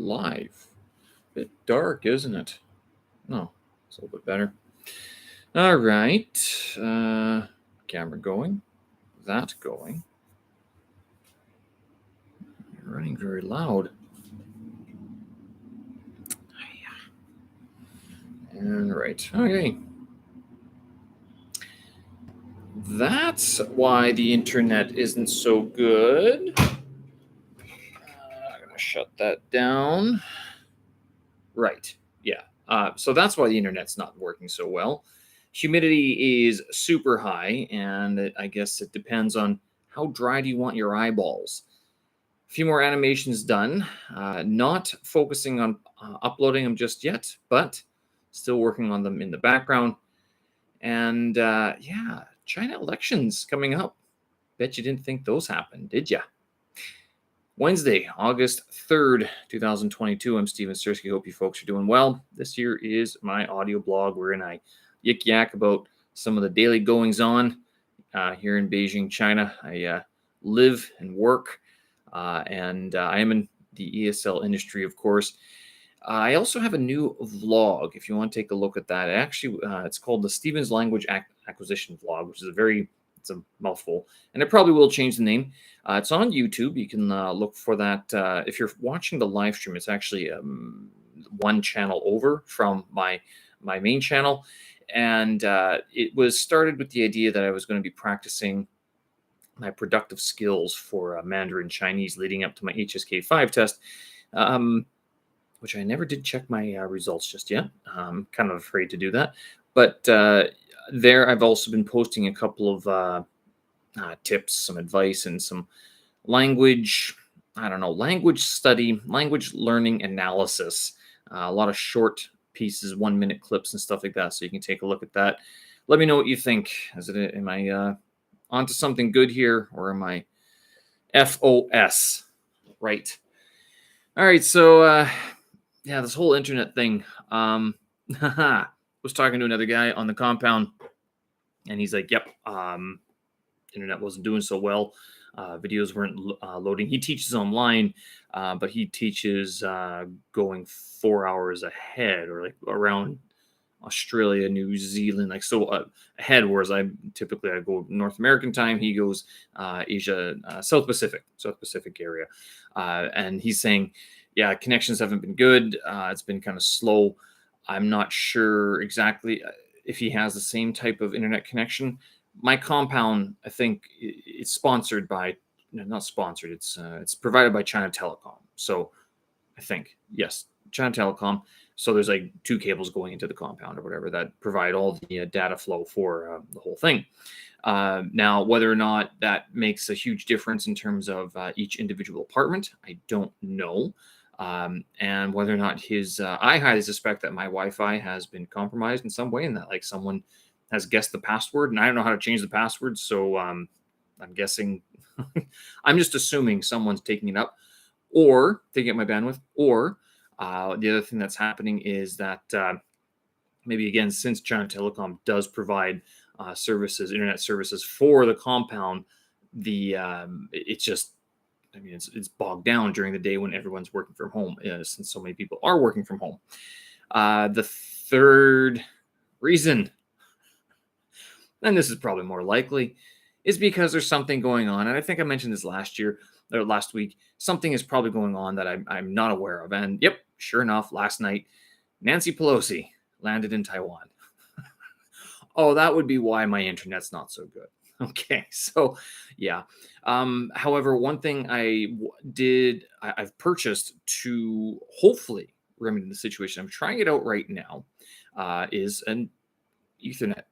live. Bit dark, isn't it? No, it's a little bit better. All right. Camera going. That going. You're running very loud. And right. Okay. That's why the internet isn't so good. I'm going to shut that down. Right. Yeah. So that's why the internet's not working so well. Humidity is super high, and I guess it depends on how dry do you want your eyeballs. A few more animations done. Not focusing on uploading them just yet, but still working on them in the background. And yeah, China elections coming up. Bet you didn't think those happened, did ya? Wednesday, August 3rd, 2022. I'm Steven Sersky. Hope you folks are doing well. This here is my audio blog wherein I yik yak about some of the daily goings on here in Beijing, China. I live and work, and I am in the ESL industry, of course. I also have a new vlog. If you want to take a look at that, it's called the Steven's Language Acquisition Vlog, which is it's a mouthful, and it probably will change the name. It's on YouTube. You can look for that. If you're watching the live stream, it's actually one channel over from my main channel, and it was started with the idea that I was going to be practicing my productive skills for Mandarin Chinese leading up to my HSK5 test. Which I never did check my results just yet. I'm kind of afraid to do that. But there I've also been posting a couple of tips, some advice, and some language study, language learning analysis. A lot of short pieces, 1-minute clips and stuff like that. So you can take a look at that. Let me know what you think. Am I onto something good here, or am I FOS? Right. All right. So, yeah, this whole internet thing. Was talking to another guy on the compound, and he's like, "Yep, internet wasn't doing so well. Videos weren't loading." He teaches online, but he teaches going 4 hours ahead, or like around Australia, New Zealand, like so ahead. Whereas I go North American time. He goes Asia, South Pacific area, and he's saying, yeah, connections haven't been good. It's been kind of slow. I'm not sure exactly if he has the same type of internet connection. My compound, I think, it's sponsored by, not sponsored. It's provided by China Telecom. So I think, yes, China Telecom. So there's like 2 cables going into the compound or whatever that provide all the data flow for the whole thing. Now, whether or not that makes a huge difference in terms of each individual apartment, I don't know. And whether or not I highly suspect that my Wi-Fi has been compromised in some way, and that like someone has guessed the password, and I don't know how to change the password. So I'm guessing, I'm just assuming someone's taking it up, or taking up my bandwidth, or the other thing that's happening is that maybe again, since China Telecom does provide internet services for the compound, it's just, I mean, it's bogged down during the day when everyone's working from home, since so many people are working from home. The third reason, and this is probably more likely, is because there's something going on. And I think I mentioned this last week. Something is probably going on that I'm not aware of. And yep, sure enough, last night, Nancy Pelosi landed in Taiwan. Oh, that would be why my internet's not so good. Okay, so yeah. However, one thing I've purchased to hopefully remedy the situation, I'm trying it out right now, is an Ethernet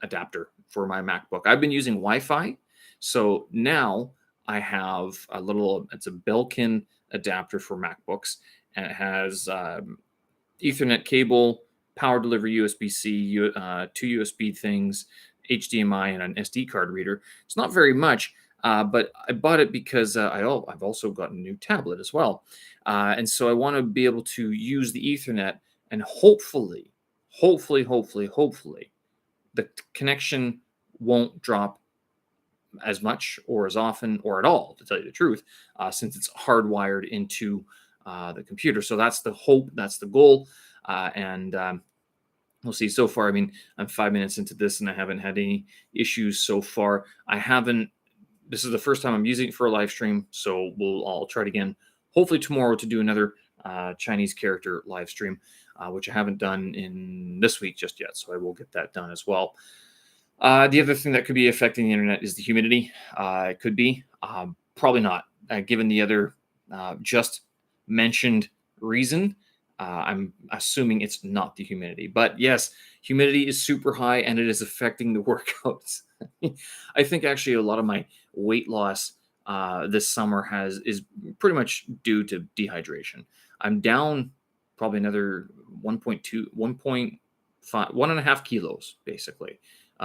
adapter for my MacBook. I've been using Wi-Fi, so now I have it's a Belkin adapter for MacBooks, and it has Ethernet cable, power delivery USB-C, 2 USB things, HDMI, and an SD card reader. It's not very much, but I bought it because I've also got a new tablet as well. And so I want to be able to use the Ethernet, and hopefully, the connection won't drop as much or as often or at all, to tell you the truth, since it's hardwired into the computer. So that's the hope, that's the goal, and we'll see. So far, I mean, I'm 5 minutes into this, and I haven't had any issues so far. I haven't. This is the first time I'm using it for a live stream, so I'll try it again. Hopefully tomorrow to do another Chinese character live stream, which I haven't done in this week just yet. So I will get that done as well. The other thing that could be affecting the internet is the humidity. It could be, probably not, given the other just mentioned reason. I'm assuming it's not the humidity, but yes, humidity is super high and it is affecting the workouts. I think actually a lot of my weight loss this summer is pretty much due to dehydration. I'm down probably another 1.2, 1.5, 1.5 kilos basically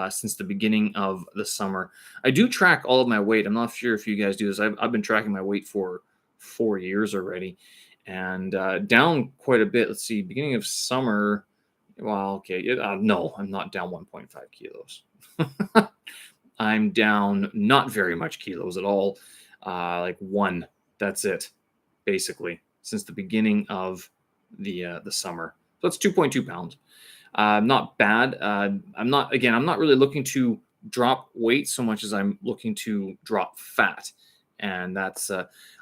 since the beginning of the summer. I do track all of my weight. I'm not sure if you guys do this. I've been tracking my weight for 4 years already, and down quite a bit. Let's see, beginning of summer. Well, okay, no, I'm not down 1.5 kilos. I'm down not very much kilos at all, like one. That's it, basically, since the beginning of the summer. So that's 2.2 pounds. Not bad. I'm not really looking to drop weight so much as I'm looking to drop fat, and that's.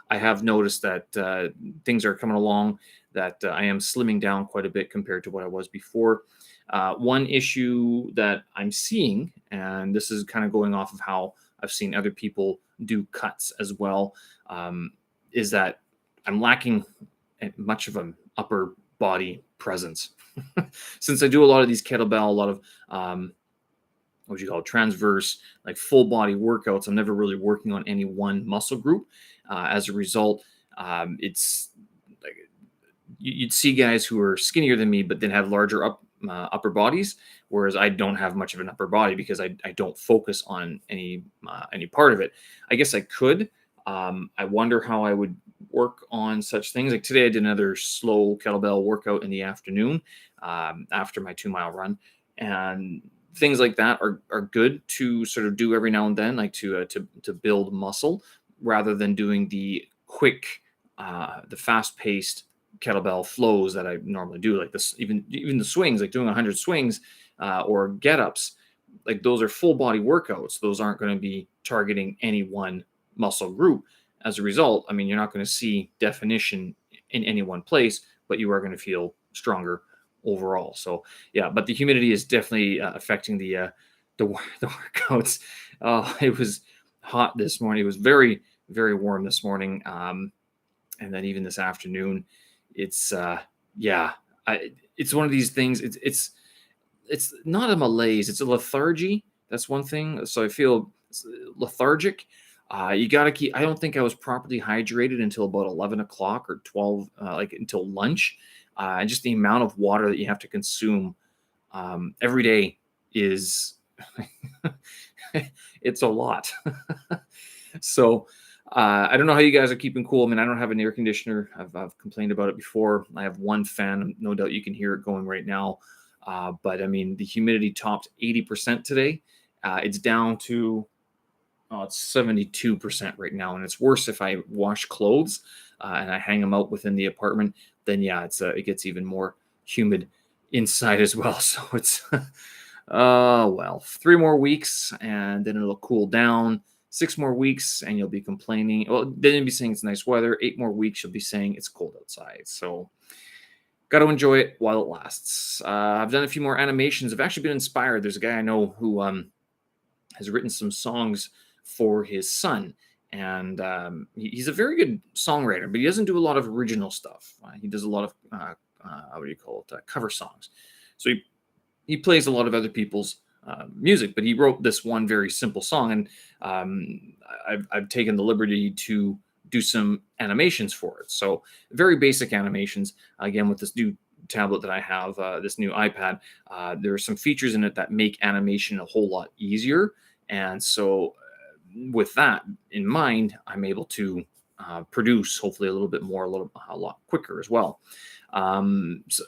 I have noticed that things are coming along. That I am slimming down quite a bit compared to what I was before. One issue that I'm seeing, and this is kind of going off of how I've seen other people do cuts as well, is that I'm lacking much of an upper body presence. Since I do a lot of these kettlebell, a lot of what you call transverse, like full body workouts, I'm never really working on any one muscle group. As a result, it's like you'd see guys who are skinnier than me, but then have larger upper bodies, whereas I don't have much of an upper body because I don't focus on any part of it. I guess I could. I wonder how I would work on such things. Like today, I did another slow kettlebell workout in the afternoon after my 2-mile run, and things like that are good to sort of do every now and then, like to build muscle, rather than doing the quick, the fast-paced kettlebell flows that I normally do, like this, even the swings, like doing 100 swings or get-ups, like those are full body workouts. Those aren't going to be targeting any one muscle group. As a result, I mean, you're not going to see definition in any one place, but you are going to feel stronger overall. So yeah, but the humidity is definitely affecting the workouts. It was hot this morning. It was very, very warm this morning. And then even this afternoon, it's it's one of these things. It's not a malaise. It's a lethargy. That's one thing. So I feel lethargic. You got to keep. I don't think I was properly hydrated until about 11 o'clock or 12, like until lunch. And just the amount of water that you have to consume every day is it's a lot. So I don't know how you guys are keeping cool. I mean, I don't have an air conditioner. I've complained about it before. I have one fan. No doubt you can hear it going right now. But I mean, the humidity topped 80% today. It's down to it's 72% right now, and it's worse if I wash clothes and I hang them out within the apartment. Then yeah, it gets even more humid inside as well. So it's 3 more weeks and then it'll cool down. 6 more weeks and you'll be complaining. Well, then you'll be saying it's nice weather. 8 more weeks you'll be saying it's cold outside. So got to enjoy it while it lasts. I've done a few more animations. I've actually been inspired. There's a guy I know who has written some songs for his son, and he's a very good songwriter, but he doesn't do a lot of original stuff. He does a lot of cover songs. So he plays a lot of other people's music, but he wrote this one very simple song, and I've taken the liberty to do some animations for it. So very basic animations. Again, with this new tablet that I have, this new iPad, there are some features in it that make animation a whole lot easier. And so with that in mind, I'm able to produce hopefully a little bit more, a lot quicker as well. So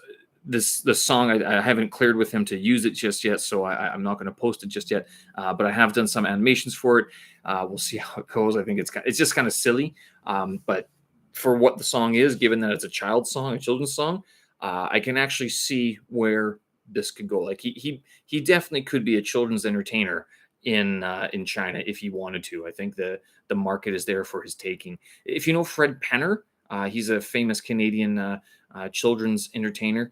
this song, I haven't cleared with him to use it just yet, so I'm not going to post it just yet. But I have done some animations for it. We'll see how it goes. I think it's just kind of silly, but for what the song is, given that it's a child song, a children's song, I can actually see where this could go. Like he definitely could be a children's entertainer in China if he wanted to. I think the market is there for his taking. If you know Fred Penner, he's a famous Canadian children's entertainer.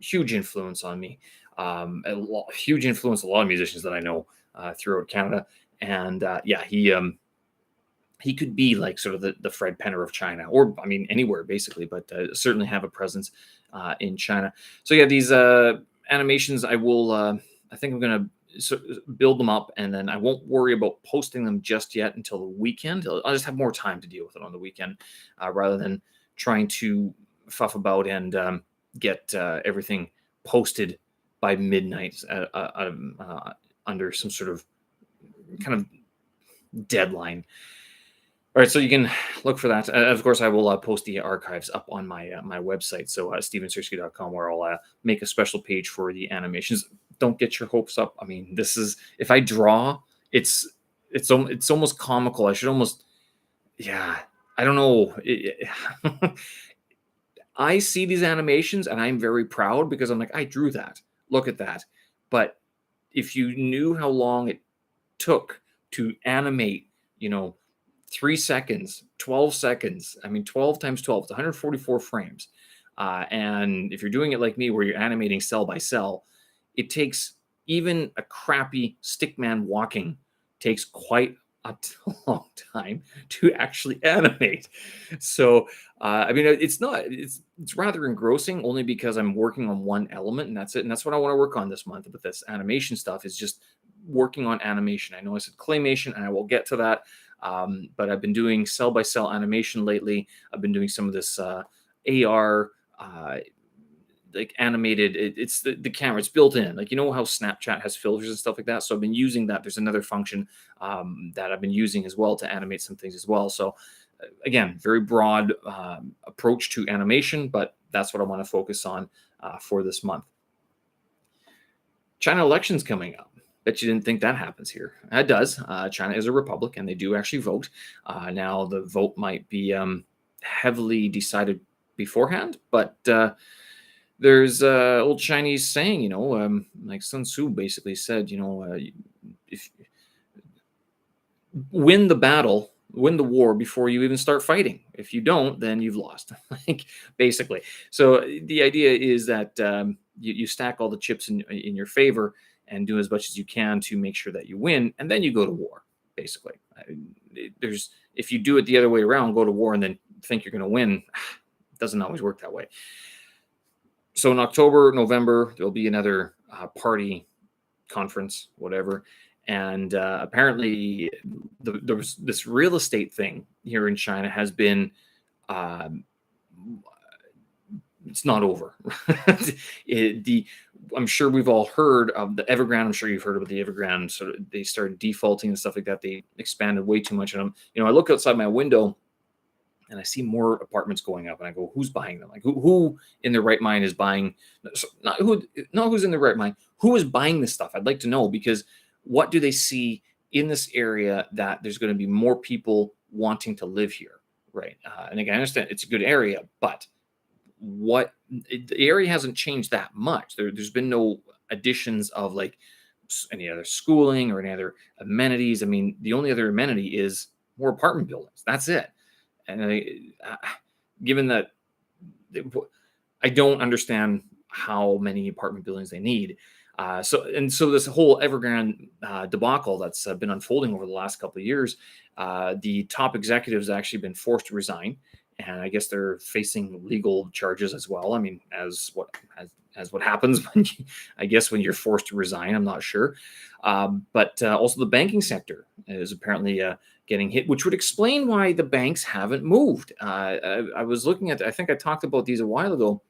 Huge influence on me. Huge influence on a lot of musicians that I know throughout Canada. And yeah, he could be like sort of the Fred Penner of China, or I mean anywhere basically, but certainly have a presence in China. So yeah, these animations, I will. I think I'm gonna build them up, and then I won't worry about posting them just yet until the weekend. I'll just have more time to deal with it on the weekend, rather than trying to fuff about and get everything posted by midnight under some sort of kind of deadline. All right, so you can look for that. Of course, I will post the archives up on my website, so stevensersky.com, where I'll make a special page for the animations. Don't get your hopes up. I mean, this is, if I draw, it's almost comical. I should almost, yeah, I don't know. I see these animations and I'm very proud because I'm like, I drew that. Look at that. But if you knew how long it took to animate, 3 seconds, 12 seconds. I mean, 12 times 12, it's 144 frames. And if you're doing it like me, where you're animating cell by cell, it takes, even a crappy stickman walking takes quite a long time to actually animate. So, I mean, it's rather engrossing, only because I'm working on one element and that's it. And that's what I want to work on this month with this animation stuff, is just working on animation. I know I said claymation and I will get to that. But I've been doing cell by cell animation lately. I've been doing some of this AR, like animated. It's the camera. It's built in. Like, how Snapchat has filters and stuff like that. So I've been using that. There's another function that I've been using as well to animate some things as well. So again, very broad approach to animation, but that's what I want to focus on for this month. China elections coming up. Bet you didn't think that happens here. It does. China is a republic, and they do actually vote. Now, the vote might be heavily decided beforehand, but there's old Chinese saying, like Sun Tzu basically said, if win the battle, win the war before you even start fighting. If you don't, then you've lost. Like, basically. So the idea is that you stack all the chips in your favor and do as much as you can to make sure that you win, and then you go to war, basically. If you do it the other way around, go to war and then think you're going to win, it doesn't always work that way. So in October, November, there'll be another party conference, whatever, and apparently this real estate thing here in China has been it's not over. I'm sure we've all heard of the Evergrande. I'm sure you've heard about the Evergrande. So they started defaulting and stuff like that. They expanded way too much on them. I look outside my window and I see more apartments going up, and I go, who's buying them? Like, who in their right mind is buying? Not who's in their right mind. Who is buying this stuff? I'd like to know, because what do they see in this area that there's going to be more people wanting to live here, right? And again, I understand it's a good area, but the area hasn't changed that much. There's been no additions of like any other schooling or any other amenities. I mean, the only other amenity is more apartment buildings. That's it. And given that I don't understand how many apartment buildings they need. So this whole Evergrande debacle that's been unfolding over the last couple of years, the top executives have actually been forced to resign. And I guess they're facing legal charges as well. I mean, as what happens when you're forced to resign. I'm not sure, but also the banking sector is apparently getting hit, which would explain why the banks haven't moved. I was looking at. I think I talked about these a while ago.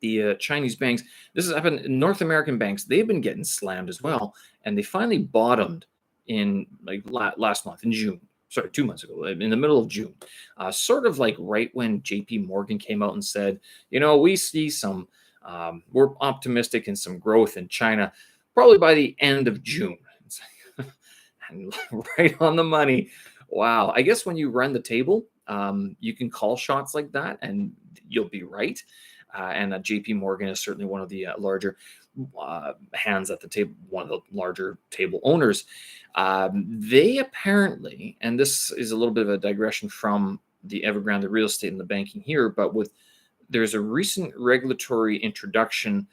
The Chinese banks. This has happened. North American banks. They've been getting slammed as well, and they finally bottomed in like last month in June. Sorry, 2 months ago, in the middle of June, sort of like right when JP Morgan came out and said, we see some, we're optimistic in some growth in China, probably by the end of June. And right on the money. Wow. I guess when you run the table You can call shots like that, and you'll be right. And J.P. Morgan is certainly one of the larger hands at the table, one of the larger table owners. They apparently, and this is a little bit of a digression from the Evergrande, the real estate and the banking here, but there's a recent regulatory introduction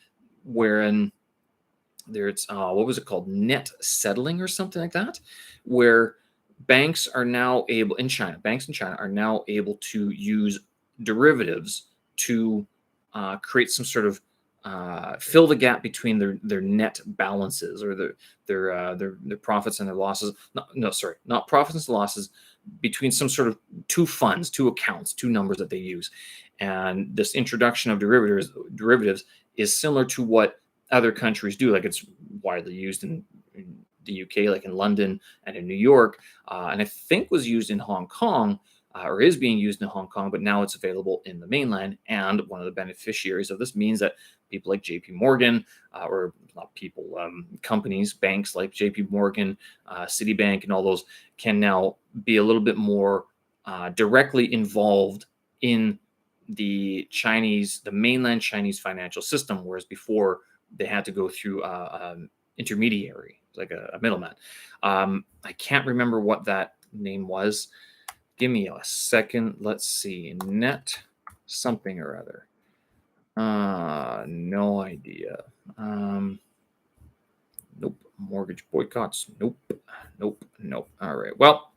wherein there's what was it called, net settling or something like that, where banks in China are now able to use derivatives to create some sort of fill the gap between their net balances, or their profits and their losses. No, sorry, not profits and losses, between some sort of two funds, two accounts, two numbers that they use. And this introduction of derivatives is similar to what other countries do. Like, it's widely used in the UK, like in London and in New York, and I think was used in Hong Kong, or is being used in Hong Kong, but now it's available in the mainland. And one of the beneficiaries of this means that people like JP Morgan, or not people, companies, banks like JP Morgan, Citibank, and all those can now be a little bit more directly involved in the mainland Chinese financial system, whereas before they had to go through intermediary, like a middleman. I can't remember what that name was. Give me a second. Let's see. Net something or other. No idea. Nope. Mortgage boycotts. Nope. All right. Well,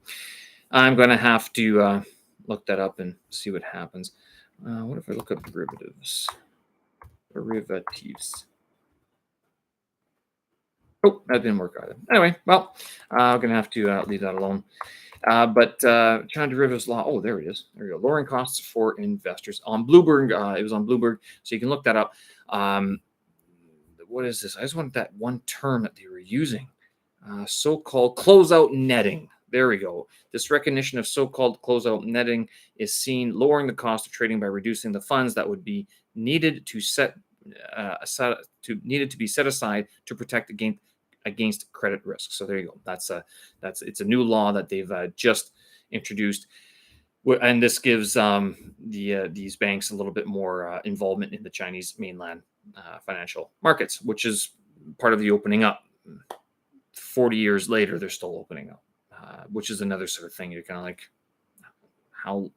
I'm going to have to look that up and see what happens. What if I look up derivatives? Derivatives. Oh, that didn't work either. Anyway, well, I'm going to have to leave that alone. But China derivatives law. Oh, there it is. There you go. Lowering costs for investors on Bloomberg. It was on Bloomberg, so you can look that up. What is this? I just wanted that one term that they were using. So-called closeout netting. There we go. This recognition of so-called closeout netting is seen lowering the cost of trading by reducing the funds that would be needed to be set aside to protect against credit risk. So there you go. It's a new law that they've just introduced, and this gives these banks a little bit more involvement in the Chinese mainland financial markets, which is part of the opening up. 40 years later, they're still opening up, which is another sort of thing. You're kind of like, how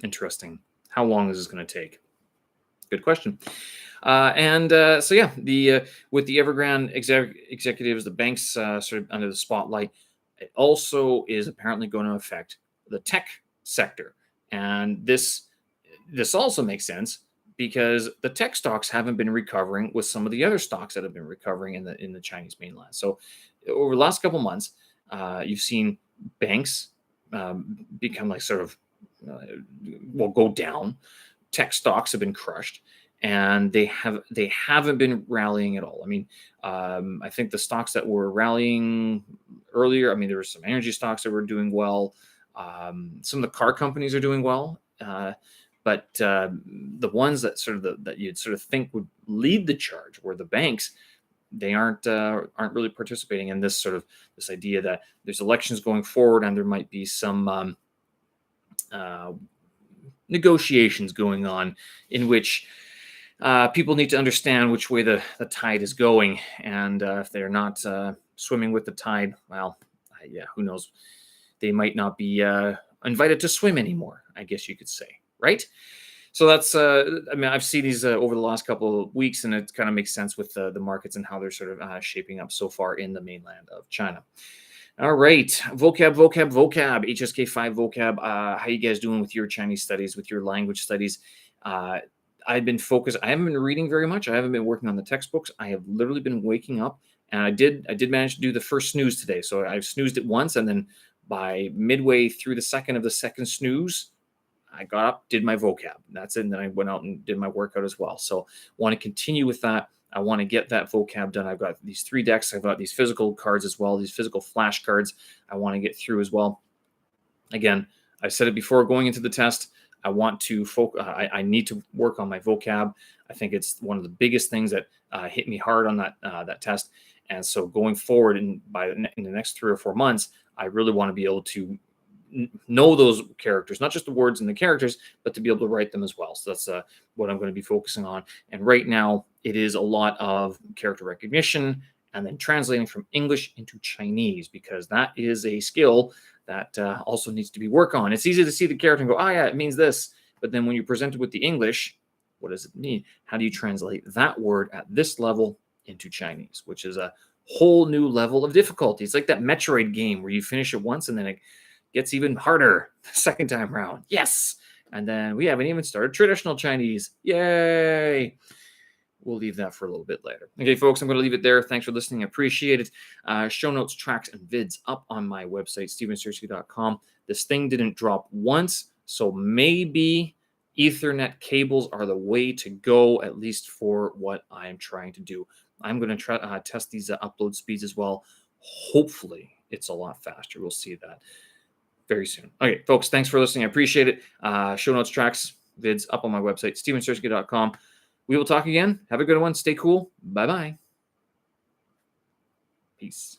interesting. How long is this going to take? Good question. So yeah, with the Evergrande executives, the banks sort of under the spotlight, it also is apparently going to affect the tech sector, and this also makes sense because the tech stocks haven't been recovering with some of the other stocks that have been recovering in the Chinese mainland. So over the last couple months, you've seen banks become like sort of go down. Tech stocks have been crushed, and they haven't been rallying at all. I mean, I think the stocks that were rallying earlier, I mean, there were some energy stocks that were doing well. Some of the car companies are doing well, but the ones that that you'd sort of think would lead the charge were the banks. They aren't really participating in this idea that there's elections going forward, and there might be some negotiations going on in which people need to understand which way the tide is going, and if they're not swimming with the tide, well, who knows? They might not be invited to swim anymore, I guess you could say, right? So that's, I mean, I've seen these over the last couple of weeks, and it kind of makes sense with the markets and how they're sort of shaping up so far in the mainland of China. All right, vocab, HSK5 vocab. How you guys doing with your Chinese studies, with your language studies? I've been focused. I haven't been reading very much. I haven't been working on the textbooks. I have literally been waking up, and I did manage to do the first snooze today. So I snoozed it once, and then by midway through the second snooze, I got up, did my vocab. That's it. And then I went out and did my workout as well. So want to continue with that. I want to get that vocab done. I've got these 3 decks. I've got these physical cards as well, these physical flashcards I want to get through as well. Again, I said it before going into the test. I want to focus. I need to work on my vocab. I think it's one of the biggest things that hit me hard on that test. And so going forward in the next 3 or 4 months, I really want to be able to know those characters, not just the words and the characters, but to be able to write them as well. So that's what I'm going to be focusing on. And right now, it is a lot of character recognition and then translating from English into Chinese, because that is a skill that also needs to be worked on. It's easy to see the character and go, oh, yeah, it means this. But then when you're presented with the English, what does it mean? How do you translate that word at this level into Chinese, which is a whole new level of difficulty. It's like that Metroid game where you finish it once and then it gets even harder the second time around. Yes. And then we haven't even started traditional Chinese. Yay. We'll leave that for a little bit later. Okay, folks, I'm going to leave it there. Thanks for listening. I appreciate it. Show notes, tracks, and vids up on my website, stevensersky.com. This thing didn't drop once, so maybe Ethernet cables are the way to go, at least for what I'm trying to do. I'm going to try test these upload speeds as well. Hopefully, it's a lot faster. We'll see that very soon. Okay, folks, thanks for listening. I appreciate it. Show notes, tracks, vids up on my website, stevensersky.com. We will talk again. Have a good one. Stay cool. Bye-bye. Peace.